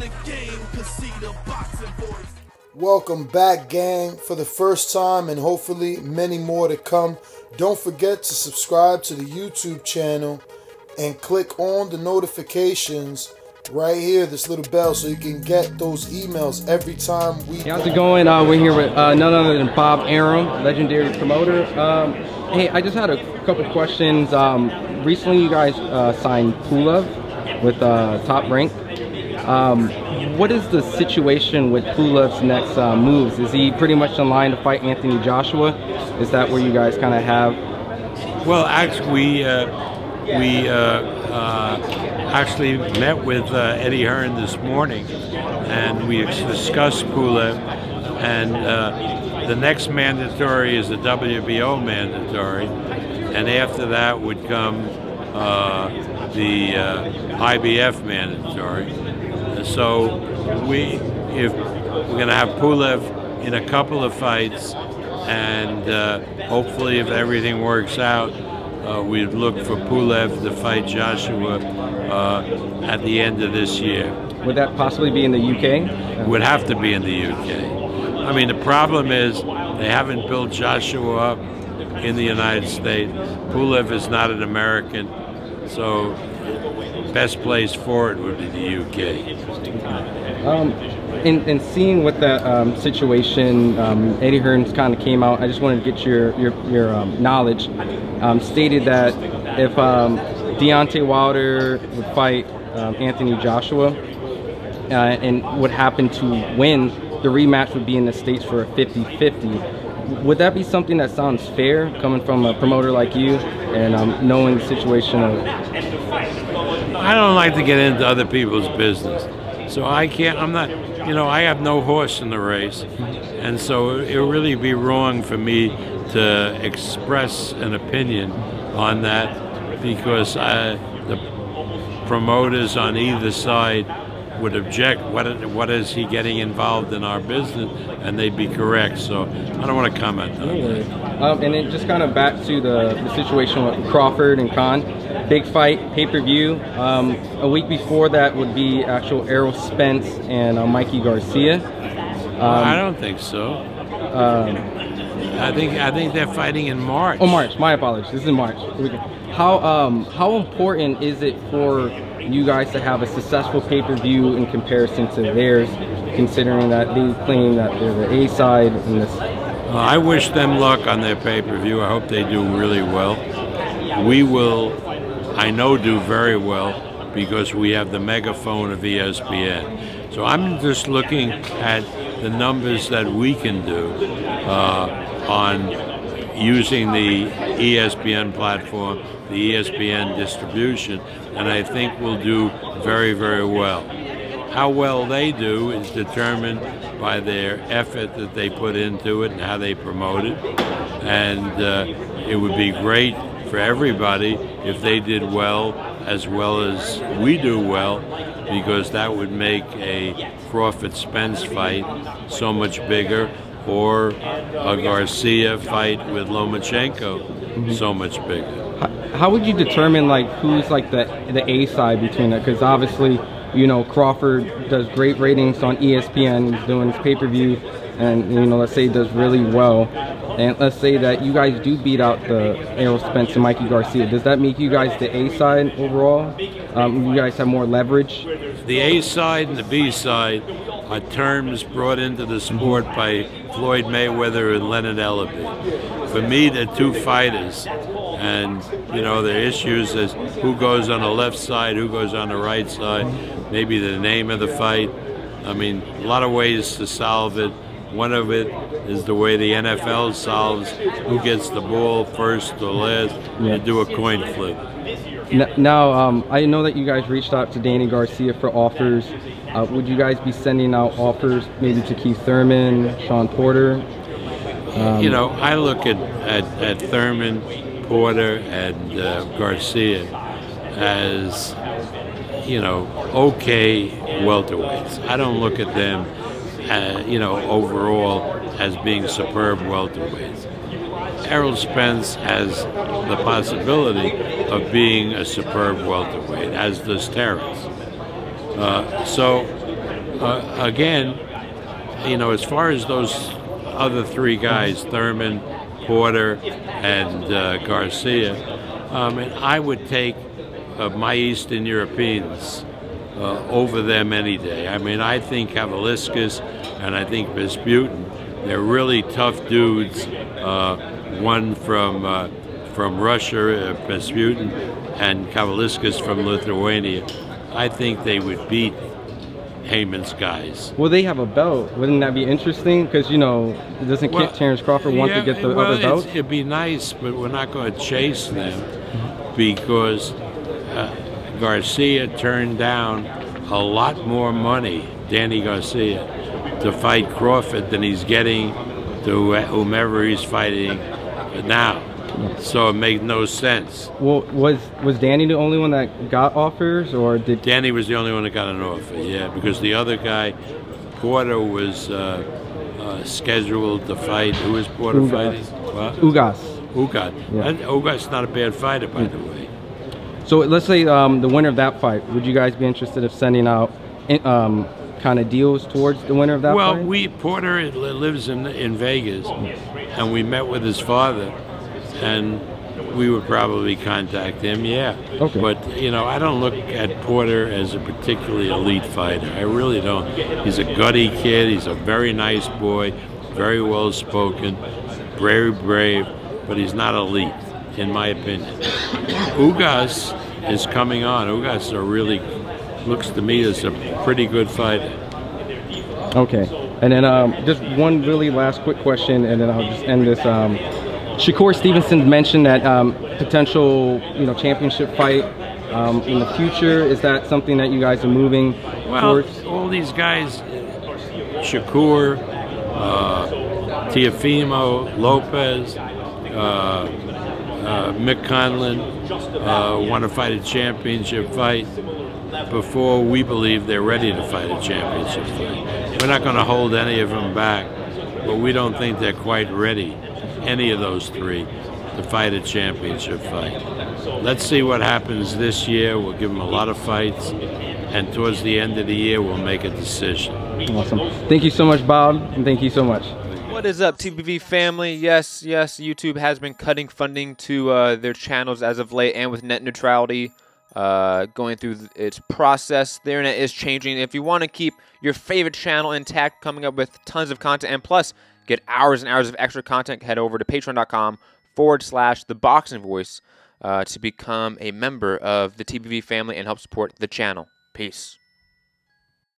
the game, cause see the boxing voice. Welcome back, gang, for the first time and hopefully many more to come. Don't forget to subscribe to the YouTube channel and click on the notifications right here, this little bell, so you can get those emails every time we... Hey, how's it going? We're here with none other than Bob Arum, legendary promoter. Hey, I just had a couple questions. Recently you guys signed Pulev with Top Rank. What is the situation with Pulev's next moves? Is he pretty much in line to fight Anthony Joshua? Is that where you guys kind of have? Well, actually, we actually met with Eddie Hearn this morning, and we discussed Pulev, and the next mandatory is the WBO mandatory, and after that would come the IBF mandatory. So if we're going to have Pulev in a couple of fights, and hopefully if everything works out, we'd look for Pulev to fight Joshua at the end of this year. Would that possibly be in the UK? It would have to be in the UK. I mean, the problem is they haven't built Joshua up in the United States. Pulev is not an American, so best place for it would be the UK. In seeing what that situation, Eddie Hearn's kind of came out. I just wanted to get your knowledge. Stated that if Deontay Wilder would fight Anthony Joshua and would happen to win, the rematch would be in the States for a 50-50. Would that be something that sounds fair, coming from a promoter like you and knowing the situation of... I don't like to get into other people's business, so I can't, I'm not, you know, I have no horse in the race, and so it would really be wrong for me to express an opinion on that, because the promoters on either side would object. What is he getting involved in our business? And they'd be correct. So I don't want to comment on that. And then just kind of back to the situation with Crawford and Khan. Big fight, pay-per-view. A week before that would be actual Errol Spence and Mikey Garcia. I don't think so. I think they're fighting in March. Oh, March. My apologies. This is March. How important is it for you guys to have a successful pay-per-view in comparison to theirs, considering that they claim that they're the A side in this? I wish them luck on their pay-per-view. I hope they do really well. We will, I know, do very well because we have the megaphone of ESPN. So I'm just looking at the numbers that we can do on using the ESPN platform, the ESPN distribution, and I think we'll do very, very well. How well they do is determined by their effort that they put into it and how they promote it. And it would be great for everybody if they did well as we do well, because that would make a Crawford-Spence fight so much bigger, or a Garcia fight with Lomachenko so much bigger. How would you determine like who's like the A side between that? Because obviously, you know, Crawford does great ratings on ESPN. He's doing his pay-per-view, and you know, let's say he does really well. And let's say that you guys do beat out the Errol Spence and Mikey Garcia. Does that make you guys the A side overall? You guys have more leverage? The A side and the B side are terms brought into the sport by Floyd Mayweather and Leonard Ellerbe. For me, they're two fighters, and you know, the issues is who goes on the left side, who goes on the right side, maybe the name of the fight. I mean, a lot of ways to solve it. One of it is the way the NFL solves who gets the ball first or last, and do a coin flip. Now, I know that you guys reached out to Danny Garcia for offers. Would you guys be sending out offers maybe to Keith Thurman, Sean Porter? You know, I look at Thurman, Porter, and Garcia as, you know, okay welterweights. I don't look at them, you know, overall as being superb welterweights. Errol Spence has the possibility of being a superb welterweight, as does Terrence. So again, you know, as far as those other three guys, Thurman, Porter, and Garcia, and I would take my Eastern Europeans over them any day. I mean, I think Kavaliauskas and I think Vesputin, they're really tough dudes. One from Russia, Vesputin, and Kavaliauskas from Lithuania. I think they would beat Heyman's guys. Well, they have a belt. Wouldn't that be interesting? Because, you know, doesn't Terrence Crawford want to get the other belt? It'd be nice, but we're not going to chase them because Garcia turned down a lot more money, Danny Garcia, to fight Crawford than he's getting to whomever he's fighting now. So it made no sense. Well, was Danny the only one that got offers, or did Danny was the only one that got an offer? Yeah, because the other guy, Porter, was scheduled to fight. Who was Porter fighting? What? Ugas. Ugas. Yeah. Ugas not a bad fighter, by the way. So let's say the winner of that fight. Would you guys be interested in sending out kind of deals towards the winner of that fight? Well, Porter lives in Vegas, and we met with his father. And we would probably contact him, yeah. Okay. But, you know, I don't look at Porter as a particularly elite fighter. I really don't. He's a gutty kid. He's a very nice boy, very well spoken, very brave, but he's not elite, in my opinion. Ugas is coming on. Ugas looks to me as a pretty good fighter. Okay. And then just one really last quick question, and then I'll just end this. Shakur Stevenson mentioned that potential, you know, championship fight in the future. Is that something that you guys are moving towards? All these guys, Shakur, Teofimo, Lopez, Mick Conlon want to fight a championship fight before we believe they're ready to fight a championship fight. We're not going to hold any of them back, but we don't think they're quite ready, any of those three, to fight a championship fight. Let's see what happens this year. We'll give them a lot of fights, and towards the end of the year, we'll make a decision. Awesome. Thank you so much, Bob, and thank you so much. What is up, TPV family? Yes, YouTube has been cutting funding to their channels as of late, and with net neutrality going through its process, the internet is changing. If you want to keep your favorite channel intact, coming up with tons of content, and plus get hours and hours of extra content, head over to patreon.com/ThaBoxingVoice to become a member of the TPV family and help support the channel. Peace.